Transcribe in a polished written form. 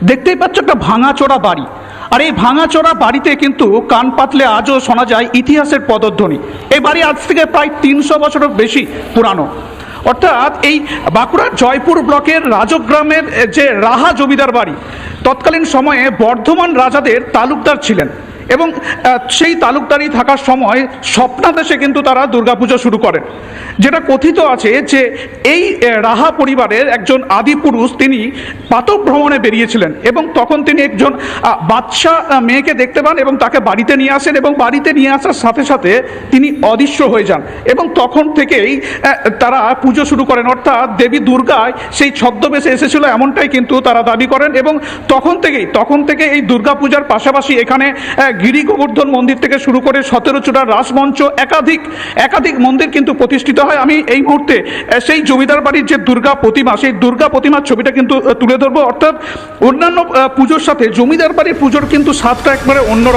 দেখতেই পাচ্ছ একটা ভাঙাচোরা বাড়ি। আর এই ভাঙাচোরা বাড়িতে কিন্তু কান পাতলে আজও শোনা যায় ইতিহাসের পদধ্বনি। এই বাড়ি আজ থেকে প্রায় 300 বছরের বেশি পুরানো। অর্থাৎ এই বাঁকুড়ার জয়পুর ব্লকের রাজগ্রামের যে রাহা জমিদার বাড়ি, তৎকালীন সময়ে বর্ধমান রাজাদের তালুকদার ছিলেন এবং সেই তালুকদারি থাকার সময় স্বপ্নাদেশে কিন্তু তারা দুর্গাপুজো শুরু করেন। যেটা কথিত আছে যে এই রাহা পরিবারের একজন আদিপুরুষ তিনি পাতক ভ্রমণে বেরিয়েছিলেন এবং তখন তিনি একজন বাচ্চা মেয়েকে দেখতে পান এবং তাকে বাড়িতে নিয়ে আসেন এবং বাড়িতে নিয়ে আসার সাথে সাথে তিনি অদৃশ্য হয়ে যান এবং তখন থেকেই তারা পুজো শুরু করেন। অর্থাৎ দেবী দুর্গায় সেই ছদ্মবেশে এসেছিল এমনটাই কিন্তু তারা দাবি করেন এবং তখন থেকে এই দুর্গা পূজার পাশাপাশি এখানে গিরি গোবর্ধন মন্দির থেকে শুরু করে 17 চূড়ার রাসমঞ্চ একাধিক মন্দির কিন্তু প্রতিষ্ঠিত হয়। আমি এই মুহূর্তে সেই জমিদার বাড়ির যে দুর্গা প্রতিমা, সেই দুর্গা প্রতিমার ছবিটা কিন্তু তুলে ধরবো। অর্থাৎ অন্যান্য পুজোর সাথে জমিদার বাড়ির পুজোর কিন্তু স্বাদটা একবারে অন্য।